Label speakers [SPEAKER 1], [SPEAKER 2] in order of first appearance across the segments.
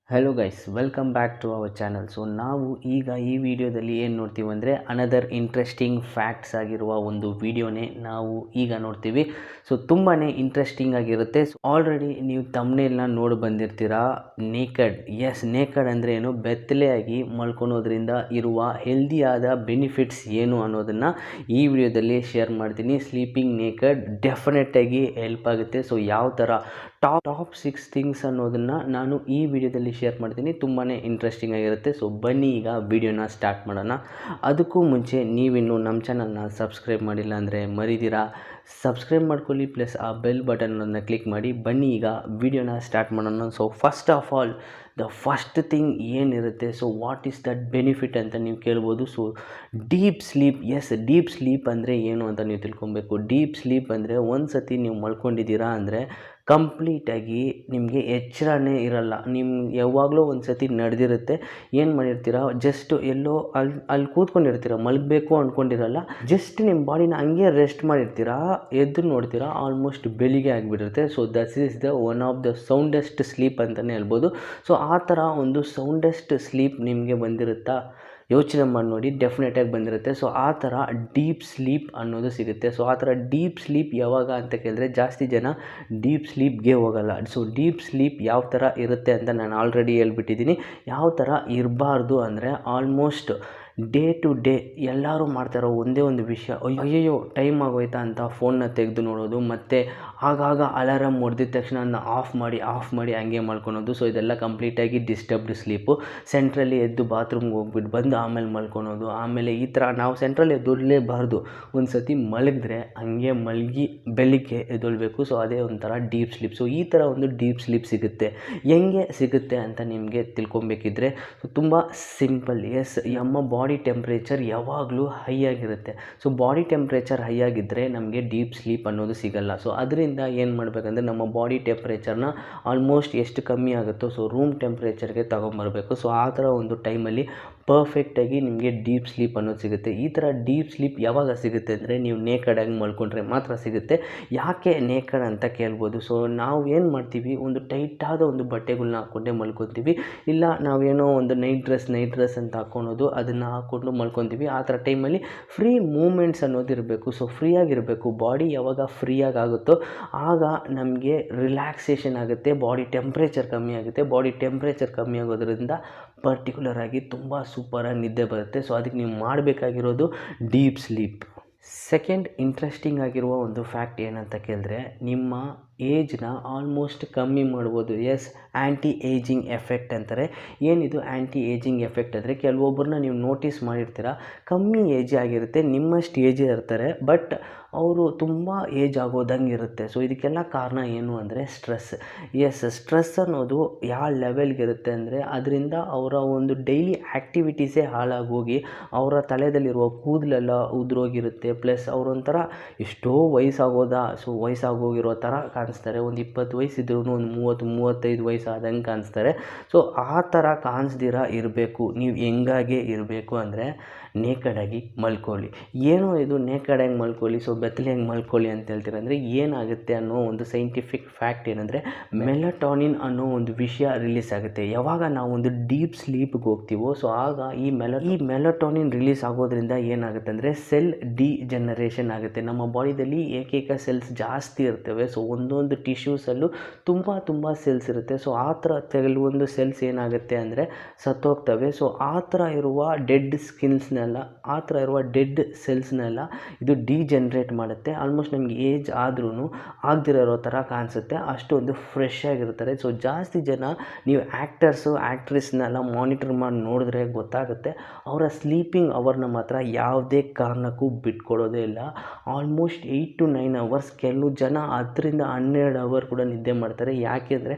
[SPEAKER 1] Hello guys, welcome back to our channel. So ನಾವು ಈಗ ಈ ವಿಡಿಯೋದಲ್ಲಿ ಏನು ನೋಡ್ತೀವಿ ಅಂದರೆ ಅನದರ್ ಇಂಟ್ರೆಸ್ಟಿಂಗ್ ಫ್ಯಾಕ್ಟ್ಸ್ ಆಗಿರುವ ಒಂದು ವಿಡಿಯೋನೇ ನಾವು ಈಗ ನೋಡ್ತೀವಿ. ಸೊ ತುಂಬಾ ಇಂಟ್ರೆಸ್ಟಿಂಗ್ ಆಗಿರುತ್ತೆ. ಸೊ ಆಲ್ರೆಡಿ ನೀವು ತಮ್ನೇಲ್ನ ನೋಡಿ ಬಂದಿರ್ತೀರಾ. ನೇಕಡ್, ಎಸ್, ನೇಕಡ್ ಅಂದರೆ ಏನು, ಬೆತ್ತಲೆಯಾಗಿ ಮಲ್ಕೊಳೋದ್ರಿಂದ ಇರುವ ಹೆಲ್ದಿಯಾದ ಬೆನಿಫಿಟ್ಸ್ ಏನು ಅನ್ನೋದನ್ನು ಈ ವಿಡಿಯೋದಲ್ಲಿ ಶೇರ್ ಮಾಡ್ತೀನಿ. ಸ್ಲೀಪಿಂಗ್ ನೇಕಡ್ ಡೆಫಿನೆಟಾಗಿ ಹೆಲ್ಪ್ ಆಗುತ್ತೆ. ಸೊ ಯಾವ ಥರ ಟಾಪ್ 6 ಥಿಂಗ್ಸ್ ಅನ್ನೋದನ್ನು ನಾನು ಈ ವಿಡಿಯೋದಲ್ಲಿ ಶೇರ್ ಮಾಡ್ತೀನಿ. ತುಂಬಾ ಇಂಟ್ರೆಸ್ಟಿಂಗ್ ಆಗಿರುತ್ತೆ. ಸೊ ಬನ್ನಿ ಈಗ ವಿಡಿಯೋನ ಸ್ಟಾರ್ಟ್ ಮಾಡೋಣ. ಅದಕ್ಕೂ ಮುಂಚೆ ನೀವಿನ್ನು ನಮ್ಮ ಚಾನಲ್ನ ಸಬ್ಸ್ಕ್ರೈಬ್ ಮಾಡಿಲ್ಲ ಅಂದರೆ ಮರಿದಿರಾ ಸಬ್ಸ್ಕ್ರೈಬ್ ಮಾಡ್ಕೊಳ್ಳಿ, ಪ್ಲಸ್ ಆ ಬೆಲ್ ಬಟನನ್ನು ಕ್ಲಿಕ್ ಮಾಡಿ. ಬನ್ನಿ ಈಗ ವಿಡಿಯೋನ ಸ್ಟಾರ್ಟ್ ಮಾಡೋಣ. So first of all the first thing ಏನಿರುತ್ತೆ, so what is that benefit ಅಂತ ನೀವು ಕೇಳ್ಬೋದು. So deep sleep. Yes, deep sleep ಅಂದರೆ ಏನು ಅಂತ ನೀವು ತಿಳ್ಕೊಬೇಕು. ಡೀಪ್ ಸ್ಲೀಪ್ ಅಂದರೆ ಒಂದು ಸತಿ ನೀವು ಮಲ್ಕೊಂಡಿದ್ದೀರಾ ಅಂದರೆ ಕಂಪ್ಲೀಟಾಗಿ ನಿಮಗೆ ಎಚ್ಚರನೇ ಇರಲ್ಲ. ನಿಮ್ಮ ಯಾವಾಗಲೂ ಒಂದು ಸತಿ ನಡೆದಿರುತ್ತೆ, ಏನು ಮಾಡಿರ್ತೀರ, ಜಸ್ಟ್ ಎಲ್ಲೋ ಅಲ್ಲಿ ಕೂತ್ಕೊಂಡಿರ್ತೀರ, ಮಲಗಬೇಕು ಅಂದ್ಕೊಂಡಿರಲ್ಲ, ಜಸ್ಟ್ ನಿಮ್ಮ ಬಾಡಿನ ಹಂಗೆ ರೆಸ್ಟ್ ಮಾಡಿರ್ತೀರ, ಎದ್ದು ನೋಡ್ತೀರಾ ಆಲ್ಮೋಸ್ಟ್ ಬೆಳಿಗ್ಗೆ ಆಗಿಬಿಟ್ಟಿರುತ್ತೆ. So that is the one of the soundest sleep ಅಂತಲೇ ಹೇಳ್ಬೋದು. ಸೊ ಆ ಥರ ಒಂದು ಸೌಂಡೆಸ್ಟ್ ಸ್ಲೀಪ್ ನಿಮಗೆ ಬಂದಿರುತ್ತಾ, ಯೋಚನೆ ಮಾಡಿ ನೋಡಿ, ಡೆಫಿನೆಟಾಗಿ ಬಂದಿರುತ್ತೆ. ಸೊ ಆ ಥರ ಡೀಪ್ ಸ್ಲೀಪ್ ಅನ್ನೋದು ಸಿಗುತ್ತೆ. ಸೊ ಆ ಥರ ಡೀಪ್ ಸ್ಲೀಪ್ ಯಾವಾಗ ಅಂತ ಕೇಳಿದ್ರೆ ಜಾಸ್ತಿ ಜನ ಡೀಪ್ ಸ್ಲೀಪ್ಗೆ ಹೋಗಲ್ಲ. ಸೊ ಡೀಪ್ ಸ್ಲೀಪ್ ಯಾವ ಥರ ಇರುತ್ತೆ ಅಂತ ನಾನು ಆಲ್ರೆಡಿ ಹೇಳ್ಬಿಟ್ಟಿದ್ದೀನಿ. ಯಾವ ಥರ ಇರಬಾರ್ದು ಅಂದರೆ ಆಲ್ಮೋಸ್ಟ್ ಡೇ ಟು ಡೇ ಎಲ್ಲರೂ ಮಾಡ್ತಾರೋ ಒಂದೇ ಒಂದು ವಿಷಯ, ಅಯ್ಯಯ್ಯೋ ಟೈಮ್ ಆಗೋಯ್ತಾ ಅಂತ ಫೋನ್ನ ತೆಗೆದು ನೋಡೋದು, ಮತ್ತು ಆಗಾಗ ಅಲಾರಮ್ ಹೊಡೆದಿದ ತಕ್ಷಣ ಅದನ್ನ ಆಫ್ ಮಾಡಿ ಹಂಗೆ ಮಾಡ್ಕೊಳೋದು. ಸೊ ಇದೆಲ್ಲ ಕಂಪ್ಲೀಟಾಗಿ ಡಿಸ್ಟರ್ಬ್ಡ್ ಸ್ಲೀಪು. ಸೆಂಟ್ರಲ್ಲಿ ಎದ್ದು ಬಾತ್ರೂಮ್ಗೆ ಹೋಗ್ಬಿಟ್ಟು ಬಂದು ಆಮೇಲೆ ಮಲ್ಕೊಳೋದು. ಆಮೇಲೆ ಈ ಥರ ನಾವು ಸೆಂಟ್ರಲ್ಲಿ ಎದ್ದೊಳ್ಳಲೇಬಾರ್ದು. ಒಂದು ಸತಿ ಮಲಗಿದ್ರೆ ಹಂಗೆ ಮಲಗಿ ಬೆಳಿಗ್ಗೆ ಎದ್ದೊಳ್ಬೇಕು. ಸೊ ಅದೇ ಒಂಥರ ಡೀಪ್ ಸ್ಲೀಪ್. ಸೊ ಈ ಥರ ಒಂದು ಡೀಪ್ ಸ್ಲೀಪ್ ಸಿಗುತ್ತೆ. ಹೆಂಗೆ ಸಿಗುತ್ತೆ ಅಂತ ನಿಮಗೆ ತಿಳ್ಕೊಬೇಕಿದ್ರೆ ಸೊ ತುಂಬ ಸಿಂಪಲ್. ಎಸ್, ನಮ್ಮ ಬಾಡಿ ಟೆಂಪ್ರೇಚರ್ ಯಾವಾಗಲೂ ಹೈ ಆಗಿರುತ್ತೆ. ಸೊ ಬಾಡಿ ಟೆಂಪ್ರೇಚರ್ ಹೈ ಆಗಿದ್ದರೆ ನಮಗೆ ಡೀಪ್ ಸ್ಲೀಪ್ ಅನ್ನೋದು ಸಿಗಲ್ಲ. ಸೊ ಅದರಿಂದ ಏನು ಮಾಡಬೇಕಂದ್ರೆ ನಮ್ಮ ಬಾಡಿ ಟೆಂಪ್ರೇಚರ್ನ ಆಲ್ಮೋಸ್ಟ್ ಎಷ್ಟು ಕಮ್ಮಿ ಆಗುತ್ತೋ ಸೊ ರೂಮ್ ಟೆಂಪ್ರೇಚರ್ಗೆ ತೊಗೊಂಬರಬೇಕು. ಸೊ ಆ ಥರ ಒಂದು ಟೈಮಲ್ಲಿ ಪರ್ಫೆಕ್ಟಾಗಿ ನಿಮಗೆ ಡೀಪ್ ಸ್ಲೀಪ್ ಅನ್ನೋದು ಸಿಗುತ್ತೆ. ಈ ಥರ ಡೀಪ್ ಸ್ಲೀಪ್ ಯಾವಾಗ ಸಿಗುತ್ತೆ ಅಂದರೆ ನೀವು ನೇಕಡಾಗಿ ಮಲ್ಕೊಂಡ್ರೆ ಮಾತ್ರ ಸಿಗುತ್ತೆ. ಯಾಕೆ ನೇಕಡ್ ಅಂತ ಕೇಳ್ಬೋದು. ಸೊ ನಾವು ಏನು ಮಾಡ್ತೀವಿ, ಒಂದು ಟೈಟಾದ ಒಂದು ಬಟ್ಟೆಗಳ್ನ ಹಾಕ್ಕೊಂಡೇ ಮಲ್ಕೊತೀವಿ, ಇಲ್ಲ ನಾವೇನೋ ಒಂದು ನೈಟ್ ಡ್ರೆಸ್ ಅಂತ ಹಾಕ್ಕೊಳೋದು, ಅದನ್ನು ಹಾಕ್ಕೊಂಡು ಮಲ್ಕೊತೀವಿ. ಆ ಥರ ಟೈಮಲ್ಲಿ ಫ್ರೀ ಮೂಮೆಂಟ್ಸ್ ಅನ್ನೋದು ಇರಬೇಕು. ಸೊ ಫ್ರೀಯಾಗಿರಬೇಕು. ಬಾಡಿ ಯಾವಾಗ ಫ್ರೀಯಾಗಿ ಆಗುತ್ತೋ ಆಗ ನಮಗೆ ರಿಲ್ಯಾಕ್ಸೇಷನ್ ಆಗುತ್ತೆ, ಬಾಡಿ ಟೆಂಪ್ರೇಚರ್ ಕಮ್ಮಿ ಆಗುತ್ತೆ. ಬಾಡಿ ಟೆಂಪ್ರೇಚರ್ ಕಮ್ಮಿ ಆಗೋದ್ರಿಂದ ಪರ್ಟಿಕ್ಯುಲರ್ ಆಗಿ ತುಂಬ ಸೂಪರಾಗಿ ನಿದ್ದೆ ಬರುತ್ತೆ. ಸೊ ಅದಕ್ಕೆ ನೀವು ಮಾಡಬೇಕಾಗಿರೋದು ಡೀಪ್ ಸ್ಲೀಪ್. ಸೆಕೆಂಡ್ ಇಂಟ್ರೆಸ್ಟಿಂಗ್ ಆಗಿರುವ ಒಂದು ಫ್ಯಾಕ್ಟ್ ಏನಂತ ಕೇಳಿದ್ರೆ, ನಿಮ್ಮ ಏಜ್ನ ಆಲ್ಮೋಸ್ಟ್ ಕಮ್ಮಿ ಮಾಡ್ಬೋದು. ಎಸ್, ಆ್ಯಂಟಿ ಏಜಿಂಗ್ ಎಫೆಕ್ಟ್ ಅಂತಾರೆ. ಏನಿದು ಆ್ಯಂಟಿ ಏಜಿಂಗ್ ಎಫೆಕ್ಟ್ ಅಂದರೆ, ಕೆಲವೊಬ್ಬರನ್ನ ನೀವು ನೋಟಿಸ್ ಮಾಡಿರ್ತೀರ, ಕಮ್ಮಿ ಏಜ್ ಆಗಿರುತ್ತೆ, ನಿಮ್ಮಷ್ಟು ಏಜೇ ಇರ್ತಾರೆ, ಬಟ್ ಅವರು ತುಂಬ ಏಜ್ ಆಗೋದಂಗೆ ಇರುತ್ತೆ. ಸೊ ಇದಕ್ಕೆಲ್ಲ ಕಾರಣ ಏನು ಅಂದರೆ ಸ್ಟ್ರೆಸ್. ಎಸ್, ಸ್ಟ್ರೆಸ್ ಅನ್ನೋದು ಯಾವ ಲೆವೆಲ್ಗಿರುತ್ತೆ ಅಂದರೆ ಅದರಿಂದ ಅವರ ಒಂದು ಡೈಲಿ ಆ್ಯಕ್ಟಿವಿಟೀಸೇ ಹಾಳಾಗೋಗಿ ಅವರ ತಲೆಯಲ್ಲಿರುವ ಕೂದಲೆಲ್ಲ ಉದುರೋಗಿರುತ್ತೆ. ಪ್ಲಸ್ ಅವರೊಂಥರ ಎಷ್ಟೋ ವಯಸ್ಸಾಗೋಗಿರೋ ಥರ ಕಾಣಿಸ್ತಾರೆ. ಒಂದು 20 ವಯಸ್ಸಿದ್ರೂ ಒಂದು 30-35 ವಯಸ್ಸಾದಂಗೆ ಕಾಣಿಸ್ತಾರೆ. ಸೊ ಆ ಥರ ಕಾಣಿಸ್ದಿರ ಇರಬೇಕು, ನೀವು ಹೆಂಗಾಗೆ ಇರಬೇಕು ಅಂದರೆ ನೇಕಡಾಗಿ ಮಲ್ಕೊಳ್ಳಿ. ಏನೋ ಇದು ನೇಕಡಾಗಿ ಮಲ್ಕೊಳ್ಳಿ, ಸೊ ಬೆತ್ತಲೆಯಾಗಿ ಮಲ್ಕೊಳ್ಳಿ ಅಂತ ಹೇಳ್ತೀರ ಅಂದರೆ ಏನಾಗುತ್ತೆ ಅನ್ನೋ ಒಂದು ಸೈಂಟಿಫಿಕ್ ಫ್ಯಾಕ್ಟ್ ಏನಂದರೆ, ಮೆಲಟೋನಿನ್ ಅನ್ನೋ ಒಂದು ವಿಷಯ ರಿಲೀಸ್ ಆಗುತ್ತೆ ಯಾವಾಗ ನಾವು ಒಂದು ಡೀಪ್ ಸ್ಲೀಪ್ಗೆ ಹೋಗ್ತೀವೋ. ಸೊ ಆಗ ಈ ಮೆಲಟೋನಿನ್ ರಿಲೀಸ್ ಆಗೋದ್ರಿಂದ ಏನಾಗುತ್ತೆ ಅಂದರೆ ಸೆಲ್ ಡಿಜೆನರೇಷನ್ ಆಗುತ್ತೆ. ನಮ್ಮ ಬಾಡಿಯಲ್ಲಿ ಏಕೈಕ ಸೆಲ್ಸ್ ಜಾಸ್ತಿ ಇರ್ತವೆ. ಸೊ ಒಂದೊಂದು ಟಿಶ್ಯೂಸಲ್ಲೂ ತುಂಬ ಸೆಲ್ಸ್ ಇರುತ್ತೆ. ಸೊ ಆ ಥರ ಕೆಲವೊಂದು ಸೆಲ್ಸ್ ಏನಾಗುತ್ತೆ ಅಂದರೆ ಸತ್ತೋಗ್ತವೆ. ಸೊ ಆ ಥರ ಇರುವ ಡೆಡ್ ಸೆಲ್ಸ್ನೆಲ್ಲ ಇದು ಡಿಜೆನ್ರೇಟ್ ಮಾಡುತ್ತೆ. ಆಲ್ಮೋಸ್ಟ್ ನಮಗೆ ಏಜ್ ಆದ್ರೂ ಆಗದಿರೋ ಥರ ಕಾಣಿಸುತ್ತೆ, ಅಷ್ಟೊಂದು ಫ್ರೆಶ್ ಆಗಿರ್ತಾರೆ. ಸೊ ಜಾಸ್ತಿ ಜನ ನೀವು ಆ್ಯಕ್ಟ್ರೆಸ್ನೆಲ್ಲ ಮಾನಿಟರ್ ಮಾಡಿ ನೋಡಿದ್ರೆ ಗೊತ್ತಾಗುತ್ತೆ, ಅವರ ಸ್ಲೀಪಿಂಗ್ ಅವರ್ನ ಮಾತ್ರ ಯಾವುದೇ ಕಾರಣಕ್ಕೂ ಬಿಟ್ಕೊಡೋದೇ ಇಲ್ಲ. ಆಲ್ಮೋಸ್ಟ್ 8 to 9 hours, ಕೆಲವು ಜನ 10-12 ಅವರ್ ಕೂಡ ನಿದ್ದೆ ಮಾಡ್ತಾರೆ. ಯಾಕೆ ಅಂದರೆ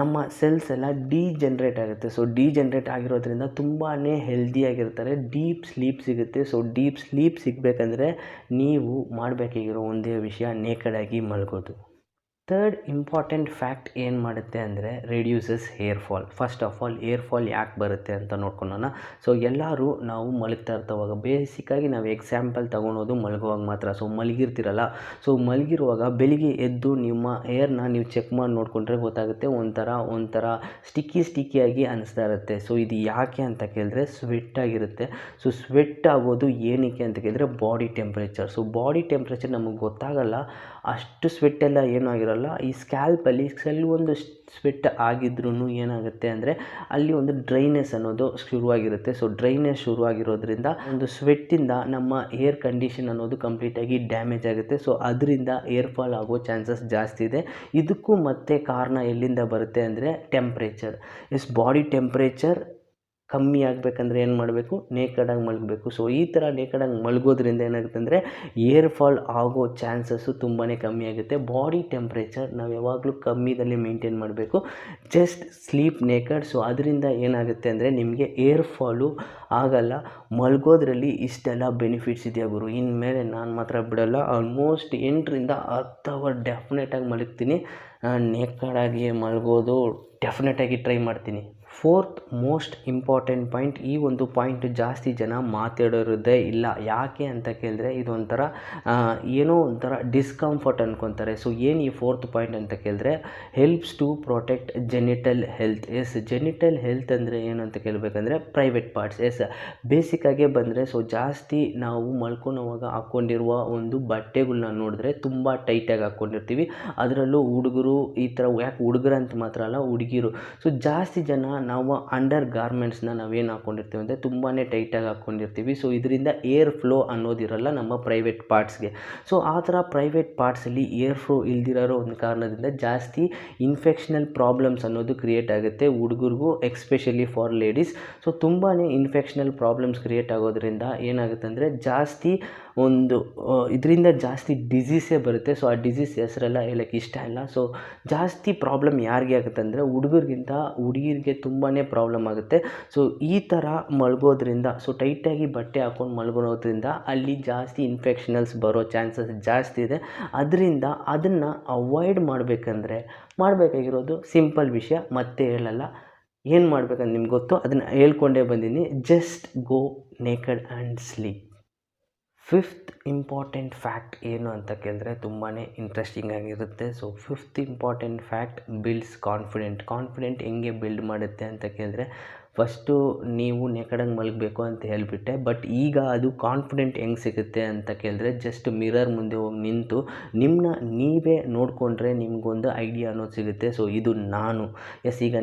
[SPEAKER 1] ನಮ್ಮ ಸೆಲ್ಸ್ ಎಲ್ಲ ಡಿಜೆನ್ರೇಟ್ ಆಗುತ್ತೆ. ಸೊ ಡಿಜೆನ್ರೇಟ್ ಆಗಿರೋದ್ರಿಂದ ತುಂಬಾ ಹೆಲ್ದಿಯಾಗಿರ್ತಾರೆ, ಡೀಪ್ ಸ್ಲೀಪ್ ಸಿಗುತ್ತೆ. ಸೊ ಡೀಪ್ ಸ್ಲೀಪ್ ಸಿಗಬೇಕಂದ್ರೆ ನೀವು ಮಾಡಬೇಕಾಗಿರೋ ಒಂದೇ ವಿಷಯ ನೇಕಡಾಗಿ ಮಲ್ಗೋದು. ಥರ್ಡ್ ಇಂಪಾರ್ಟೆಂಟ್ ಫ್ಯಾಕ್ಟ್ ಏನು ಮಾಡುತ್ತೆ ಅಂದರೆ reduces hair fall. First of all hair fall ಯಾಕೆ ಬರುತ್ತೆ ಅಂತ ನೋಡ್ಕೊಳ್ಳೋಣ. ಸೊ ಎಲ್ಲರೂ ನಾವು ಮಲಗ್ತಾ ಇರ್ತವಾಗ ಬೇಸಿಕ್ಕಾಗಿ ನಾವು ಎಕ್ಸಾಂಪಲ್ ತೊಗೊಳೋದು ಮಲಗುವಾಗ ಮಾತ್ರ. ಸೊ ಮಲಗಿರ್ತೀರಲ್ಲ, ಸೊ ಮಲಗಿರುವಾಗ ಬೆಳಿಗ್ಗೆ ಎದ್ದು ನಿಮ್ಮ ಏರ್ನ ನೀವು ಚೆಕ್ ಮಾಡಿ ನೋಡಿಕೊಂಡ್ರೆ ಗೊತ್ತಾಗುತ್ತೆ, ಒಂಥರ ಸ್ಟಿಕ್ಕಿಯಾಗಿ ಅನಿಸ್ತಾ ಇರುತ್ತೆ. ಸೊ ಇದು ಯಾಕೆ ಅಂತ ಕೇಳಿದ್ರೆ ಸ್ವೆಟ್ ಆಗಿರುತ್ತೆ. ಸೊ ಸ್ವೆಟ್ ಆಗೋದು ಏನಕ್ಕೆ ಅಂತ ಕೇಳಿದ್ರೆ body temperature. So body temperature ನಮಗೆ ಗೊತ್ತಾಗಲ್ಲ, ಅಷ್ಟು ಸ್ವೆಟ್ ಎಲ್ಲ ಏನೂ ಆಗಿರೋಲ್ಲ. ಈ ಸ್ಕ್ಯಾಲ್ಪಲ್ಲಿ ಕೆಲವೊಂದು ಸ್ವೆಟ್ ಆಗಿದ್ರೂ ಏನಾಗುತ್ತೆ ಅಂದರೆ ಅಲ್ಲಿ ಒಂದು ಡ್ರೈನೆಸ್ ಅನ್ನೋದು ಶುರುವಾಗಿರುತ್ತೆ. ಸೊ ಡ್ರೈನೆಸ್ ಶುರುವಾಗಿರೋದ್ರಿಂದ ಒಂದು ಸ್ವೆಟ್ಟಿಂದ ನಮ್ಮ ಏರ್ ಕಂಡೀಷನ್ ಅನ್ನೋದು ಕಂಪ್ಲೀಟಾಗಿ ಡ್ಯಾಮೇಜ್ ಆಗುತ್ತೆ. ಸೊ ಅದರಿಂದ ಏರ್ ಫಾಲ್ ಆಗೋ ಚಾನ್ಸಸ್ ಜಾಸ್ತಿ ಇದೆ. ಇದಕ್ಕೂ ಮತ್ತೆ ಕಾರಣ ಎಲ್ಲಿಂದ ಬರುತ್ತೆ ಅಂದರೆ ಟೆಂಪ್ರೇಚರ್. ಬಾಡಿ ಟೆಂಪ್ರೇಚರ್ ಕಮ್ಮಿ ಆಗಬೇಕಂದ್ರೆ ಏನು ಮಾಡಬೇಕು, ನೇಕಡಾಗಿ ಮಲಗಬೇಕು. ಸೊ ಈ ಥರ ನೇಕಡಾಗಿ ಮಲಗೋದ್ರಿಂದ ಏನಾಗುತ್ತೆ ಅಂದರೆ ಏರ್ ಫಾಲ್ ಆಗೋ ಚಾನ್ಸಸ್ಸು ತುಂಬಾ ಕಮ್ಮಿ ಆಗುತ್ತೆ. ಬಾಡಿ ಟೆಂಪ್ರೇಚರ್ ನಾವು ಯಾವಾಗಲೂ ಕಮ್ಮಿದಲ್ಲಿ ಮೇಂಟೈನ್ ಮಾಡಬೇಕು. Just sleep ನೇಕಡ್. ಸೊ ಅದರಿಂದ ಏನಾಗುತ್ತೆ ಅಂದರೆ ನಿಮಗೆ ಏರ್ ಫಾಲು ಆಗಲ್ಲ. ಮಲಗೋದ್ರಲ್ಲಿ ಇಷ್ಟೆಲ್ಲ ಬೆನಿಫಿಟ್ಸ್ ಇದೆಯಾ ಗುರು, ಇನ್ಮೇಲೆ ನಾನು ಮಾತ್ರ ಬಿಡಲ್ಲ. ಆಲ್ಮೋಸ್ಟ್ 8 ರಿಂದ 10 ಅವರ್ ಡೆಫಿನೆಟಾಗಿ ಮಲಗ್ತೀನಿ. ನೇಕಡಾಗಿ ಮಲಗೋದು ಡೆಫಿನೆಟಾಗಿ ಟ್ರೈ ಮಾಡ್ತೀನಿ. ಫೋರ್ತ್ ಮೋಸ್ಟ್ ಇಂಪಾರ್ಟೆಂಟ್ ಪಾಯಿಂಟ್, ಈ ಒಂದು ಪಾಯಿಂಟ್ ಜಾಸ್ತಿ ಜನ ಮಾತಾಡೋದೇ ಇಲ್ಲ. ಯಾಕೆ ಅಂತ ಕೇಳಿದ್ರೆ ಇದೊಂಥರ ಏನೋ ಒಂಥರ ಡಿಸ್ಕಂಫರ್ಟ್ ಅನ್ಕೊತಾರೆ. ಸೊ ಏನು ಈ ಫೋರ್ತ್ ಪಾಯಿಂಟ್ ಅಂತ ಕೇಳಿದ್ರೆ helps to protect genital health. Genital health ಅಂದರೆ ಏನು ಅಂತ ಕೇಳಬೇಕಂದ್ರೆ ಪ್ರೈವೇಟ್ ಪಾರ್ಟ್ಸ್. ಬೇಸಿಕ್ಕಾಗೆ ಬಂದರೆ ಸೊ ಜಾಸ್ತಿ ನಾವು ಮಲ್ಕೊಳ್ಳೋವಾಗ ಹಾಕ್ಕೊಂಡಿರುವ ಒಂದು ಬಟ್ಟೆಗಳನ್ನ ನೋಡಿದ್ರೆ ತುಂಬ ಟೈಟಾಗಿ ಹಾಕ್ಕೊಂಡಿರ್ತೀವಿ. ಅದರಲ್ಲೂ ಹುಡುಗರು ಈ ಥರ, ಯಾಕೆ ಹುಡುಗರು ಅಂತ ಮಾತ್ರ ಅಲ್ಲ, ಹುಡುಗಿರು. ಸೊ ಜಾಸ್ತಿ ಜನ ನಾವು ಅಂಡರ್ ಗಾರ್ಮೆಂಟ್ಸ್ನ ನಾವೇನು ಹಾಕ್ಕೊಂಡಿರ್ತೀವಿ ಅಂದರೆ ತುಂಬಾ ಟೈಟಾಗಿ ಹಾಕ್ಕೊಂಡಿರ್ತೀವಿ. ಸೊ ಇದರಿಂದ ಏರ್ ಫ್ಲೋ ಅನ್ನೋದಿರಲ್ಲ ನಮ್ಮ ಪ್ರೈವೇಟ್ ಪಾರ್ಟ್ಸ್ಗೆ. ಸೊ ಆ ಥರ ಪ್ರೈವೇಟ್ ಪಾರ್ಟ್ಸಲ್ಲಿ ಏರ್ ಫ್ಲೋ ಇಲ್ದಿರೋ ಒಂದು ಕಾರಣದಿಂದ ಜಾಸ್ತಿ ಇನ್ಫೆಕ್ಷನಲ್ ಪ್ರಾಬ್ಲಮ್ಸ್ ಅನ್ನೋದು ಕ್ರಿಯೇಟ್ ಆಗುತ್ತೆ ಹುಡುಗರಿಗೂ, ಎಕ್ಸ್ಪೆಷಲಿ ಫಾರ್ ಲೇಡೀಸ್. ಸೊ ತುಂಬಾ ಇನ್ಫೆಕ್ಷನಲ್ ಪ್ರಾಬ್ಲಮ್ಸ್ ಕ್ರಿಯೇಟ್ ಆಗೋದ್ರಿಂದ ಏನಾಗುತ್ತೆ ಅಂದರೆ ಜಾಸ್ತಿ ಇದರಿಂದ ಜಾಸ್ತಿ ಡಿಸೀಸೇ ಬರುತ್ತೆ. ಸೊ ಆ ಡಿಸೀಸ್ ಹೆಸರೆಲ್ಲ ಹೇಳೋಕ್ಕೆ ಇಷ್ಟ ಇಲ್ಲ. ಸೊ ಜಾಸ್ತಿ ಪ್ರಾಬ್ಲಮ್ ಯಾರಿಗೆ ಆಗುತ್ತೆ ಅಂದರೆ ಹುಡುಗರಿಗಿಂತ ಹುಡುಗಿರಿಗೆ ತುಂಬಾ ಪ್ರಾಬ್ಲಮ್ ಆಗುತ್ತೆ. ಸೊ ಈ ಥರ ಮಲಗೋದ್ರಿಂದ, ಸೊ ಟೈಟಾಗಿ ಬಟ್ಟೆ ಹಾಕ್ಕೊಂಡು ಮಲ್ಗೊಳೋದ್ರಿಂದ ಅಲ್ಲಿ ಜಾಸ್ತಿ ಇನ್ಫೆಕ್ಷನಲ್ಸ್ ಬರೋ ಚಾನ್ಸಸ್ ಜಾಸ್ತಿ ಇದೆ. ಅದರಿಂದ ಅದನ್ನು ಅವಾಯ್ಡ್ ಮಾಡಬೇಕಾಗಿರೋದು ಸಿಂಪಲ್ ವಿಷಯ, ಮತ್ತೆ ಹೇಳಲ್ಲ. ಏನು ಮಾಡಬೇಕಂತ ನಿಮ್ಗೆ ಗೊತ್ತು, ಅದನ್ನು ಹೇಳ್ಕೊಂಡೇ ಬಂದೀನಿ. Just go ನೇಕಡ್ and sleep. Fifth important fact ಏನು ಅಂತ ಕೇಳಿದ್ರೆ ತುಂಬಾ ಇಂಟ್ರೆಸ್ಟಿಂಗ್ ಆಗಿರುತ್ತೆ. So fifth important fact builds confident ಹೆಂಗೆ ಬಿಲ್ಡ್ ಮಾಡುತ್ತೆ ಅಂತ ಕೇಳಿದ್ರೆ, ಫಸ್ಟು ನೀವು ನೇಕಡಾಗಿ ಮಲಗಬೇಕು ಅಂತ ಹೇಳಿಬಿಟ್ಟೆ, ಬಟ್ ಈಗ ಅದು ಕಾನ್ಫಿಡೆಂಟ್ ಹೆಂಗೆ ಸಿಗುತ್ತೆ ಅಂತ ಕೇಳಿದ್ರೆ ಜಸ್ಟ್ ಮಿರರ್ ಮುಂದೆ ಹೋಗಿ ನಿಂತು ನಿಮ್ಮನ್ನ ನೀವೇ ನೋಡಿಕೊಂಡ್ರೆ ನಿಮಗೊಂದು ಐಡಿಯಾ ಅನ್ನೋದು ಸಿಗುತ್ತೆ. ಸೊ ಇದು ನಾನು ಈಗ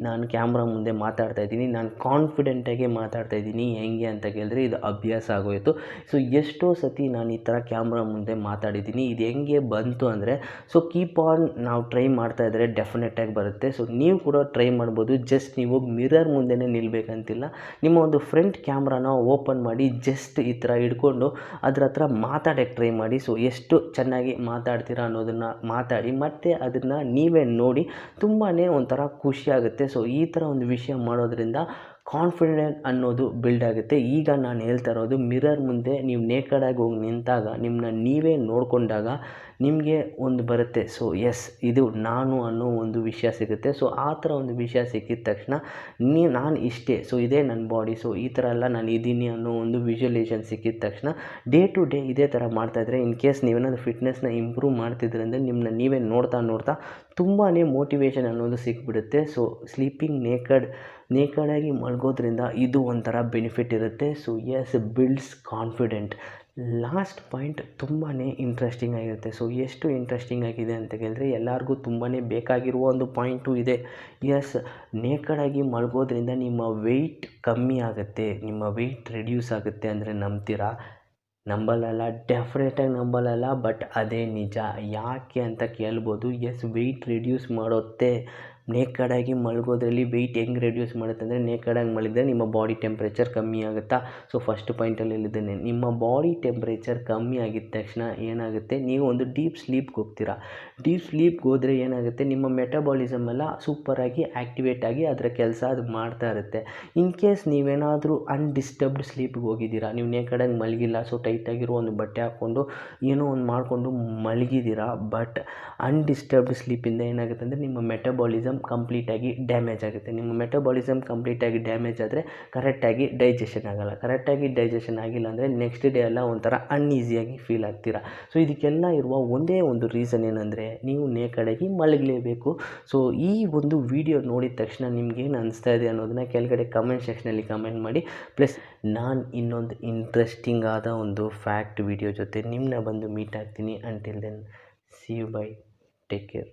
[SPEAKER 1] ನಾನು ಕ್ಯಾಮ್ರಾ ಮುಂದೆ ಮಾತಾಡ್ತಾ ಇದ್ದೀನಿ, ನಾನು ಕಾನ್ಫಿಡೆಂಟಾಗಿ ಮಾತಾಡ್ತಾ ಇದ್ದೀನಿ. ಹೆಂಗೆ ಅಂತ ಕೇಳಿದ್ರೆ ಇದು ಅಭ್ಯಾಸ ಆಗೋಯಿತು. ಸೊ ಎಷ್ಟೋ ಸತಿ ನಾನು ಈ ಥರ ಕ್ಯಾಮ್ರಾ ಮುಂದೆ ಮಾತಾಡಿದ್ದೀನಿ. ಇದು ಹೆಂಗೆ ಬಂತು ಅಂದರೆ, ಸೊ ಕೀಪ್ ಆನ್ ನಾವು ಟ್ರೈ ಮಾಡ್ತಾ ಇದ್ದರೆ ಡೆಫಿನೆಟಾಗಿ ಬರುತ್ತೆ. ಸೊ ನೀವು ಕೂಡ ಟ್ರೈ ಮಾಡ್ಬೋದು. ಜಸ್ಟ್ ನೀವು ಮಿರರ್ ಮುಂದೆ ನಿಲ್ಬೇಕಂತಿಲ್ಲ. ನಿಮ್ಮ ಒಂದು ಫ್ರಂಟ್ ಕ್ಯಾಮ್ರಾನ ಓಪನ್ ಮಾಡಿ ಜಸ್ಟ್ ಈ ಥರ ಹಿಡ್ಕೊಂಡು ಅದ್ರ ಹತ್ರ ಮಾತಾಡೋಕ್ಕೆ ಟ್ರೈ ಮಾಡಿ. ಸೊ ಎಷ್ಟು ಚೆನ್ನಾಗಿ ಮಾತಾಡ್ತೀರಾ ಅನ್ನೋದನ್ನು ಮಾತಾಡಿ, ಮತ್ತು ಅದನ್ನು ನೀವೇ ನೋಡಿ. ತುಂಬಾ ಒಂಥರ ಖುಷಿ ಆಗುತ್ತೆ. ಸೊ ಈ ಥರ ಒಂದು ವಿಷಯ ಮಾಡೋದ್ರಿಂದ ಕಾನ್ಫಿಡೆಂಟ್ ಅನ್ನೋದು ಬಿಲ್ಡ್ ಆಗುತ್ತೆ. ಈಗ ನಾನು ಹೇಳ್ತಾ ಇರೋದು ಮಿರರ್ ಮುಂದೆ ನೀವು ನೇಕಡಾಗಿ ಹೋಗಿ ನಿಂತಾಗ ನಿಮ್ಮನ್ನ ನೀವೇ ನೋಡಿಕೊಂಡಾಗ ನಿಮಗೆ ಒಂದು ಬರುತ್ತೆ. ಸೊ ಇದು ನಾನು ಅನ್ನೋ ಒಂದು ವಿಷಯ ಸಿಗುತ್ತೆ. ಸೊ ಆ ಥರ ಒಂದು ವಿಷಯ ಸಿಕ್ಕಿದ ತಕ್ಷಣ ನಾನು ಇಷ್ಟೇ, ಸೊ ಇದೇ ನನ್ನ ಬಾಡಿ, ಸೊ ಈ ಥರ ಎಲ್ಲ ನಾನು ಇದ್ದೀನಿ ಅನ್ನೋ ಒಂದು ವಿಜುವಲೈಸೇಷನ್ ಸಿಕ್ಕಿದ ತಕ್ಷಣ ಡೇ ಟು ಡೇ ಇದೇ ಥರ ಮಾಡ್ತಾಯಿದ್ರೆ, ಇನ್ ಕೇಸ್ ನೀವೇನಾದರೂ ಫಿಟ್ನೆಸ್ನ ಇಂಪ್ರೂವ್ ಮಾಡ್ತಿದ್ರೆ ಅಂದರೆ ನಿಮ್ಮನ್ನ ನೀವೇ ನೋಡ್ತಾ ತುಂಬಾ ಮೋಟಿವೇಶನ್ ಅನ್ನೋದು ಸಿಕ್ಬಿಡುತ್ತೆ. ಸೊ ಸ್ಲೀಪಿಂಗ್ ನೇಕಡಾಗಿ ಮಲಗೋದ್ರಿಂದ ಇದು ಒಂಥರ ಬೆನಿಫಿಟ್ ಇರುತ್ತೆ. So builds confident. Last point ತುಂಬಾ ಇಂಟ್ರೆಸ್ಟಿಂಗ್ ಆಗಿರುತ್ತೆ. ಸೊ ಎಷ್ಟು ಇಂಟ್ರೆಸ್ಟಿಂಗ್ ಆಗಿದೆ ಅಂತ ಕೇಳಿದ್ರೆ ಎಲ್ಲರಿಗೂ ತುಂಬಾ ಬೇಕಾಗಿರುವ ಒಂದು ಪಾಯಿಂಟು ಇದೆ. ನೇಕಡಾಗಿ ಮಲಗೋದ್ರಿಂದ ನಿಮ್ಮ ವೆಯ್ಟ್ ಕಮ್ಮಿ ಆಗುತ್ತೆ, ನಿಮ್ಮ ವೆಯ್ಟ್ ರೆಡ್ಯೂಸ್ ಆಗುತ್ತೆ ಅಂದರೆ ನಂಬ್ತೀರಾ? ನಂಬಲ್ಲ, ಡೆಫಿನೆಟಾಗಿ ನಂಬಲ್ಲ. ಬಟ್ ಅದೇ ನಿಜ. ಯಾಕೆ ಅಂತ ಕೇಳ್ಬೋದು. ವೆಯ್ಟ್ ರಿಡ್ಯೂಸ್ ನೇಕಡಾಗಿ ಮಲಗೋದ್ರಲ್ಲಿ ವೆಯ್ಟ್ ಹೆಂಗೆ ರೆಡ್ಯೂಸ್ ಮಾಡುತ್ತೆ ಅಂದರೆ ನೇಕಡಾಗಿ ಮಲಗಿದ್ರೆ ನಿಮ್ಮ ಬಾಡಿ ಟೆಂಪ್ರೇಚರ್ ಕಮ್ಮಿ ಆಗುತ್ತಾ. ಸೊ ಫಸ್ಟ್ ಪಾಯಿಂಟಲ್ಲಿ ಹೇಳಿದ್ದೇನೆ, ನಿಮ್ಮ ಬಾಡಿ ಟೆಂಪ್ರೇಚರ್ ಕಮ್ಮಿ ಆಗಿದ ತಕ್ಷಣ ಏನಾಗುತ್ತೆ, ನೀವು ಒಂದು ಡೀಪ್ ಸ್ಲೀಪ್ಗೆ ಹೋಗ್ತೀರಾ. ಡೀಪ್ ಸ್ಲೀಪ್ಗೆ ಹೋದರೆ ಏನಾಗುತ್ತೆ, ನಿಮ್ಮ ಮೆಟಬಾಲಿಸಮ್ ಎಲ್ಲ ಸೂಪರಾಗಿ ಆ್ಯಕ್ಟಿವೇಟ್ ಆಗಿ ಅದರ ಕೆಲಸ ಅದು ಮಾಡ್ತಾ ಇರುತ್ತೆ. ಇನ್ ಕೇಸ್ ನೀವೇನಾದರೂ ಅನ್ಡಿಸ್ಟರ್ಬ್ಡ್ ಸ್ಲೀಪ್ಗೆ ಹೋಗಿದ್ದೀರಾ, ನೀವು ನೇಕಡಾಗಿ ಮಲಗಿಲ್ಲ, ಸೊ ಟೈಟಾಗಿರೋ ಒಂದು ಬಟ್ಟೆ ಹಾಕ್ಕೊಂಡು ಏನೋ ಒಂದು ಮಾಡಿಕೊಂಡು ಮಲಗಿದ್ದೀರಾ, ಬಟ್ ಅನ್ಡಿಸ್ಟರ್ಬ್ಡ್ ಸ್ಲೀಪಿಂದ ಏನಾಗುತ್ತೆ ಅಂದರೆ ನಿಮ್ಮ ಮೆಟಬಾಲಿಸಮ್ ಕಂಪ್ಲೀಟಾಗಿ ಡ್ಯಾಮೇಜ್ ಆಗುತ್ತೆ. ನಿಮ್ಮ ಮೆಟಬಾಲಿಸಮ್ ಕಂಪ್ಲೀಟಾಗಿ ಡ್ಯಾಮೇಜ್ ಆದರೆ ಕರೆಕ್ಟಾಗಿ ಡೈಜೆಷನ್ ಆಗೋಲ್ಲ. ಕರೆಕ್ಟಾಗಿ ಡೈಜೆಷನ್ ಆಗಿಲ್ಲ ಅಂದರೆ ನೆಕ್ಸ್ಟ್ ಡೇ ಎಲ್ಲ ಒಂಥರ ಅನ್ಈಸಿಯಾಗಿ ಫೀಲ್ ಆಗ್ತೀರಾ. ಸೊ ಇದಕ್ಕೆಲ್ಲ ಇರುವ ಒಂದೇ ಒಂದು ರೀಸನ್ ಏನಂದರೆ ನೀವು ನೇಕಡಾಗಿ ಮಲಗಲೇಬೇಕು. ಸೊ ಈ ಒಂದು ವಿಡಿಯೋ ನೋಡಿದ ತಕ್ಷಣ ನಿಮ್ಗೇನು ಅನಿಸ್ತಾ ಇದೆ ಅನ್ನೋದನ್ನ ಕೆಳಗಡೆ ಕಮೆಂಟ್ ಸೆಕ್ಷನಲ್ಲಿ ಕಮೆಂಟ್ ಮಾಡಿ. ಪ್ಲಸ್ ನಾನು ಇನ್ನೊಂದು ಇಂಟ್ರೆಸ್ಟಿಂಗ್ ಆದ ಒಂದು ಫ್ಯಾಕ್ಟ್ ವಿಡಿಯೋ ಜೊತೆ ನಿಮ್ಮನ್ನ ಬಂದು ಮೀಟ್ ಆಗ್ತೀನಿ. Until then, see you, bye, take care.